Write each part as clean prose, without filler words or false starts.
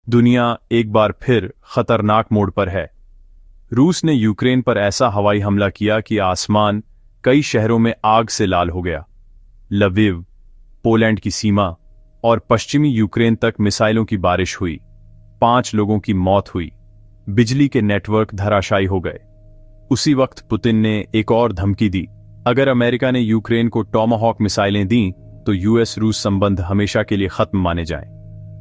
दुनिया एक बार फिर खतरनाक मोड़ पर है। रूस ने यूक्रेन पर ऐसा हवाई हमला किया कि आसमान कई शहरों में आग से लाल हो गया। लविव, पोलैंड की सीमा और पश्चिमी यूक्रेन तक मिसाइलों की बारिश हुई। 5 लोगों की मौत हुई। बिजली के नेटवर्क धराशायी हो गए। उसी वक्त पुतिन ने एक और धमकी दी, अगर अमेरिका ने यूक्रेन को टॉमाहॉक मिसाइलें दी तो यूएस रूस संबंध हमेशा के लिए खत्म माने जाएं।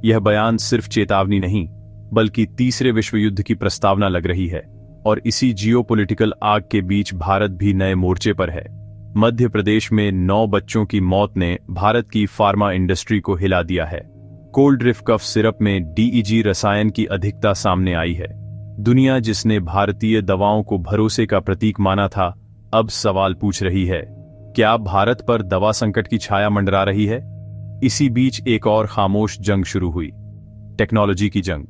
यह बयान सिर्फ चेतावनी नहीं बल्कि तीसरे विश्व युद्ध की प्रस्तावना लग रही है। और इसी जियोपॉलिटिकल आग के बीच भारत भी नए मोर्चे पर है। मध्य प्रदेश में 9 बच्चों की मौत ने भारत की फार्मा इंडस्ट्री को हिला दिया है। कोल्ड ड्रिफ्ट कफ सिरप में डीईजी रसायन की अधिकता सामने आई है। दुनिया जिसने भारतीय दवाओं को भरोसे का प्रतीक माना था, अब सवाल पूछ रही है, क्या भारत पर दवा संकट की छाया मंडरा रही है? इसी बीच एक और खामोश जंग शुरू हुई, टेक्नोलॉजी की जंग।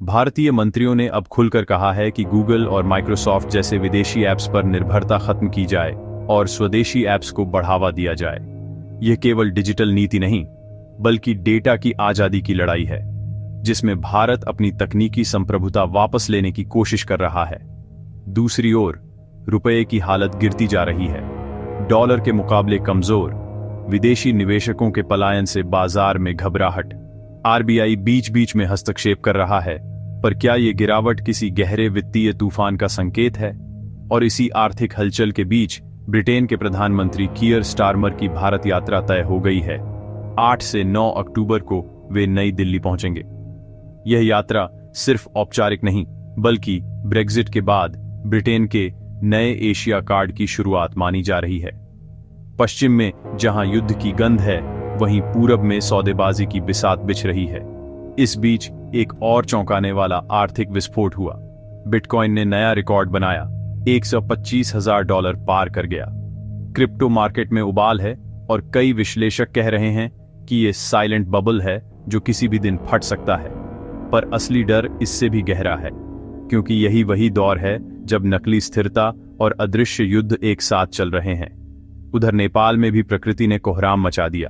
भारतीय मंत्रियों ने अब खुलकर कहा है कि गूगल और माइक्रोसॉफ्ट जैसे विदेशी ऐप्स पर निर्भरता खत्म की जाए और स्वदेशी ऐप्स को बढ़ावा दिया जाए। यह केवल डिजिटल नीति नहीं बल्कि डेटा की आजादी की लड़ाई है, जिसमें भारत अपनी तकनीकी संप्रभुता वापस लेने की कोशिश कर रहा है। दूसरी ओर रुपये की हालत गिरती जा रही है, डॉलर के मुकाबले कमजोर, विदेशी निवेशकों के पलायन से बाजार में घबराहट। आरबीआई बीच बीच में हस्तक्षेप कर रहा है, पर क्या ये गिरावट किसी गहरे वित्तीय तूफान का संकेत है? और इसी आर्थिक हलचल के बीच ब्रिटेन के प्रधानमंत्री कीयर स्टारमर की भारत यात्रा तय हो गई है। 8 से 9 अक्टूबर को वे नई दिल्ली पहुंचेंगे। यह यात्रा सिर्फ औपचारिक नहीं बल्कि ब्रेग्जिट के बाद ब्रिटेन के नए एशिया कार्ड की शुरुआत मानी जा रही है। पश्चिम में जहां युद्ध की गंध है, वहीं पूरब में सौदेबाजी की बिसात बिछ रही है। इस बीच एक और चौंकाने वाला आर्थिक विस्फोट हुआ। बिटकॉइन ने नया रिकॉर्ड बनाया, $125,000 पार कर गया। क्रिप्टो मार्केट में उबाल है और कई विश्लेषक कह रहे हैं कि यह साइलेंट बबल है जो किसी भी दिन फट सकता है। पर असली डर इससे भी गहरा है, क्योंकि यही वही दौर है जब नकली स्थिरता और अदृश्य युद्ध एक साथ चल रहे हैं। उधर नेपाल में भी प्रकृति ने कोहराम मचा दिया।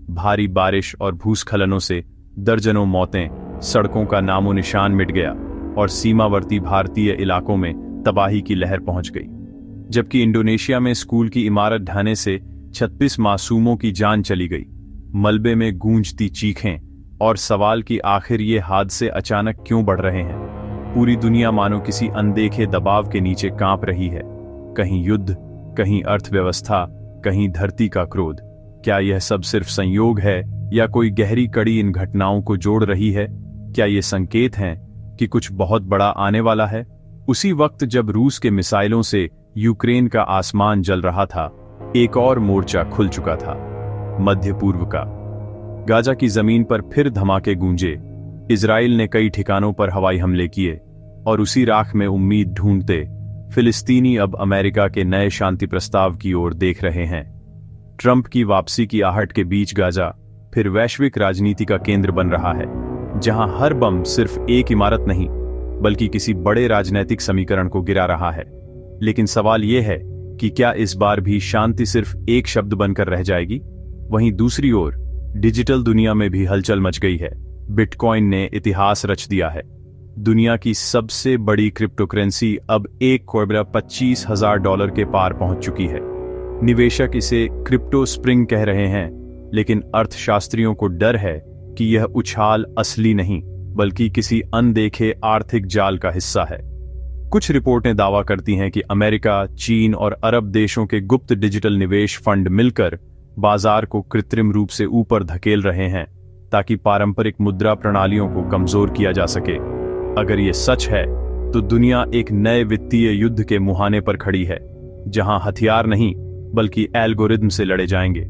भारी बारिश और भूस्खलनों से दर्जनों मौतें, सड़कों का नामो निशान मिट गया और सीमावर्ती भारतीय इलाकों में तबाही की लहर पहुंच गई। जबकि इंडोनेशिया में स्कूल की इमारत ढहने से 36 मासूमों की जान चली गई। मलबे में गूंजती चीखें और सवाल कि आखिर ये हादसे अचानक क्यों बढ़ रहे हैं। पूरी दुनिया मानो किसी अनदेखे दबाव के नीचे कांप रही है। कहीं युद्ध, कहीं अर्थव्यवस्था, कहीं धरती का क्रोध। क्या यह सब सिर्फ संयोग है या कोई गहरी कड़ी इन घटनाओं को जोड़ रही है? क्या ये संकेत हैं कि कुछ बहुत बड़ा आने वाला है? उसी वक्त जब रूस के मिसाइलों से यूक्रेन का आसमान जल रहा था, एक और मोर्चा खुल चुका था, मध्य पूर्व का। गाजा की जमीन पर फिर धमाके गूंजे। इजराइल ने कई ठिकानों पर हवाई हमले किए और उसी राख में उम्मीद ढूंढते फिलिस्तीनी अब अमेरिका के नए शांति प्रस्ताव की ओर देख रहे हैं। ट्रंप की वापसी की आहट के बीच गाजा फिर वैश्विक राजनीति का केंद्र बन रहा है, जहां हर बम सिर्फ एक इमारत नहीं बल्कि किसी बड़े राजनीतिक समीकरण को गिरा रहा है। लेकिन सवाल यह है कि क्या इस बार भी शांति सिर्फ एक शब्द बनकर रह जाएगी? वहीं दूसरी ओर डिजिटल दुनिया में भी हलचल मच गई है। बिटकॉइन ने इतिहास रच दिया है। दुनिया की सबसे बड़ी क्रिप्टोकरेंसी अब $1,25,000 के पार पहुंच चुकी है। निवेशक इसे क्रिप्टो स्प्रिंग कह रहे हैं, लेकिन अर्थशास्त्रियों को डर है कि यह उछाल असली नहीं बल्कि किसी अनदेखे आर्थिक जाल का हिस्सा है। कुछ रिपोर्टें दावा करती हैं कि अमेरिका, चीन और अरब देशों के गुप्त डिजिटल निवेश फंड मिलकर बाजार को कृत्रिम रूप से ऊपर धकेल रहे हैं ताकि पारंपरिक मुद्रा प्रणालियों को कमजोर किया जा सके। अगर ये सच है तो दुनिया एक नए वित्तीय युद्ध के मुहाने पर खड़ी है, जहां हथियार नहीं बल्कि एल्गोरिदम से लड़े जाएंगे।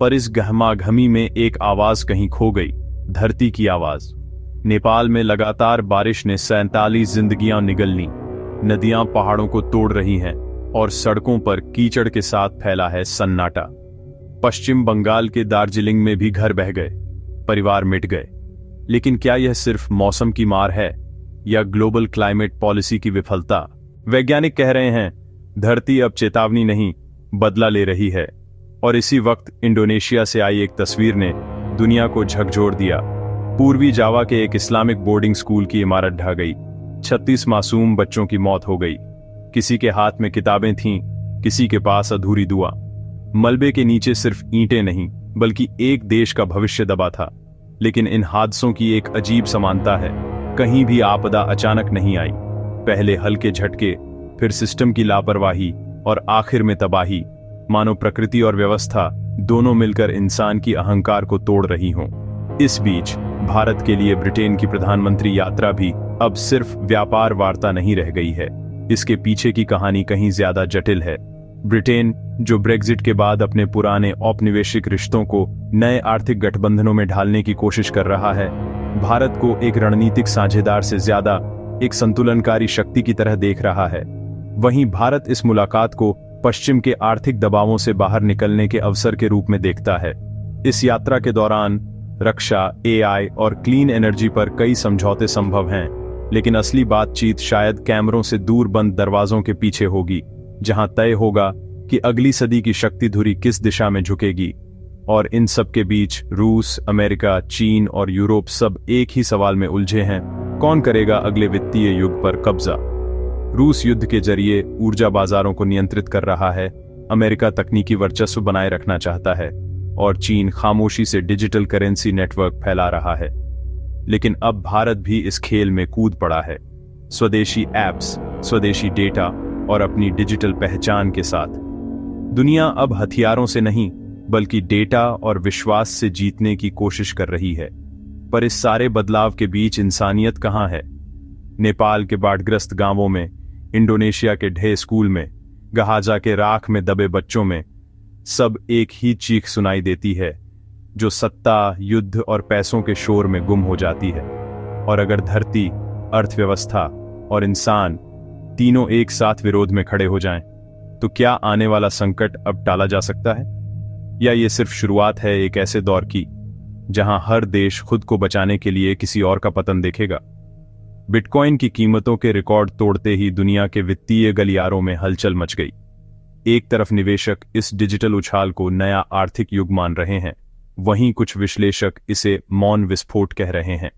पर इस गहमागहमी में एक आवाज कहीं खो गई, धरती की आवाज। नेपाल में लगातार बारिश ने 47 जिंदगियां निगल ली। नदियां पहाड़ों को तोड़ रही हैं और सड़कों पर कीचड़ के साथ फैला है सन्नाटा। पश्चिम बंगाल के दार्जिलिंग में भी घर बह गए, परिवार मिट गए। लेकिन क्या यह सिर्फ मौसम की मार है या ग्लोबल क्लाइमेट पॉलिसी की विफलता? वैज्ञानिक कह रहे हैं धरती अब चेतावनी नहीं बदला ले रही है। और इसी वक्त इंडोनेशिया से आई एक तस्वीर ने दुनिया को झकझोर दिया। पूर्वी जावा के एक इस्लामिक बोर्डिंग स्कूल की इमारत ढह गई। 36 मासूम बच्चों की मौत हो गई। किसी के हाथ में किताबें थीं, किसी के पास अधूरी दुआ। मलबे के नीचे सिर्फ ईंटें नहीं बल्कि एक देश का भविष्य दबा था। लेकिन इन हादसों की एक अजीब समानता है, कहीं भी आपदा अचानक नहीं आई। पहले हल्के झटके, फिर सिस्टम की लापरवाही और आखिर में तबाही, मानो प्रकृति और व्यवस्था दोनों मिलकर इंसान की अहंकार को तोड़ रही हों। इस बीच भारत के लिए ब्रिटेन की प्रधानमंत्री यात्रा भी अब सिर्फ व्यापार वार्ता नहीं रह गई है। इसके पीछे की कहानी कहीं ज्यादा जटिल है। ब्रिटेन, जो ब्रेक्जिट के बाद अपने पुराने औपनिवेशिक रिश्तों को नए आर्थिक गठबंधनों में ढालने की कोशिश कर रहा है, भारत को एक रणनीतिक साझेदार से ज्यादा एक संतुलनकारी शक्ति की तरह देख रहा है। वहीं भारत इस मुलाकात को पश्चिम के आर्थिक दबावों से बाहर निकलने के अवसर के रूप में देखता है। इस यात्रा के दौरान रक्षा, एआई और क्लीन एनर्जी पर कई समझौते संभव हैं, लेकिन असली बातचीत शायद कैमरों से दूर बंद दरवाजों के पीछे होगी, जहां तय होगा कि अगली सदी की शक्ति धुरी किस दिशा में झुकेगी। और इन सब के बीच रूस, अमेरिका, चीन और यूरोप सब एक ही सवाल में उलझे हैं, कौन करेगा अगले वित्तीय युग पर कब्जा। रूस युद्ध के जरिए ऊर्जा बाजारों को नियंत्रित कर रहा है, अमेरिका तकनीकी वर्चस्व बनाए रखना चाहता है और चीन खामोशी से डिजिटल करेंसी नेटवर्क फैला रहा है। लेकिन अब भारत भी इस खेल में कूद पड़ा है, स्वदेशी ऐप्स, स्वदेशी डेटा और अपनी डिजिटल पहचान के साथ। दुनिया अब हथियारों से नहीं बल्कि डेटा और विश्वास से जीतने की कोशिश कर रही है। पर इस सारे बदलाव के बीच इंसानियत कहाँ है? नेपाल के बाढ़ग्रस्त गांवों में, इंडोनेशिया के ढे स्कूल में, गहाजा के राख में दबे बच्चों में सब एक ही चीख सुनाई देती है, जो सत्ता, युद्ध और पैसों के शोर में गुम हो जाती है। और अगर धरती, अर्थव्यवस्था और इंसान तीनों एक साथ विरोध में खड़े हो जाएं, तो क्या आने वाला संकट अब टाला जा सकता है? या ये सिर्फ शुरुआत है एक ऐसे दौर की जहां हर देश खुद को बचाने के लिए किसी और का पतन देखेगा? बिटकॉइन की कीमतों के रिकॉर्ड तोड़ते ही दुनिया के वित्तीय गलियारों में हलचल मच गई। एक तरफ निवेशक इस डिजिटल उछाल को नया आर्थिक युग मान रहे हैं, वहीं कुछ विश्लेषक इसे मौन विस्फोट कह रहे हैं।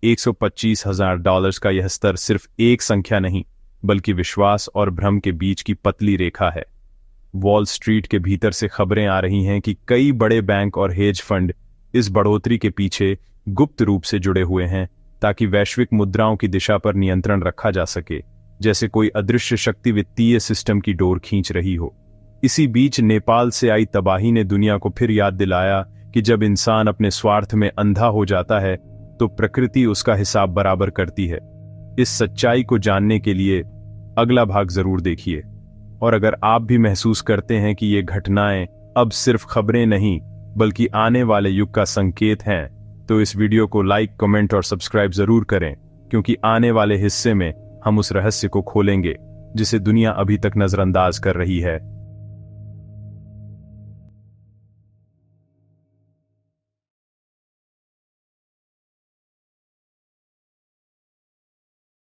$125,000 का यह स्तर सिर्फ एक संख्या नहीं बल्कि विश्वास और भ्रम के बीच की पतली रेखा है। वॉल स्ट्रीट के भीतर से खबरें आ रही हैं कि कई बड़े बैंक और हेज फंड इस बढ़ोतरी के पीछे गुप्त रूप से जुड़े हुए हैं, ताकि वैश्विक मुद्राओं की दिशा पर नियंत्रण रखा जा सके, जैसे कोई अदृश्य शक्ति वित्तीय सिस्टम की डोर खींच रही हो। इसी बीच नेपाल से आई तबाही ने दुनिया को फिर याद दिलाया कि जब इंसान अपने स्वार्थ में अंधा हो जाता है तो प्रकृति उसका हिसाब बराबर करती है। इस सच्चाई को जानने के लिए अगला भाग जरूर देखिए। और अगर आप भी महसूस करते हैं कि ये घटनाएं अब सिर्फ खबरें नहीं बल्कि आने वाले युग का संकेत हैं, तो इस वीडियो को लाइक, कमेंट और सब्सक्राइब जरूर करें, क्योंकि आने वाले हिस्से में हम उस रहस्य को खोलेंगे जिसे दुनिया अभी तक नजरअंदाज कर रही है।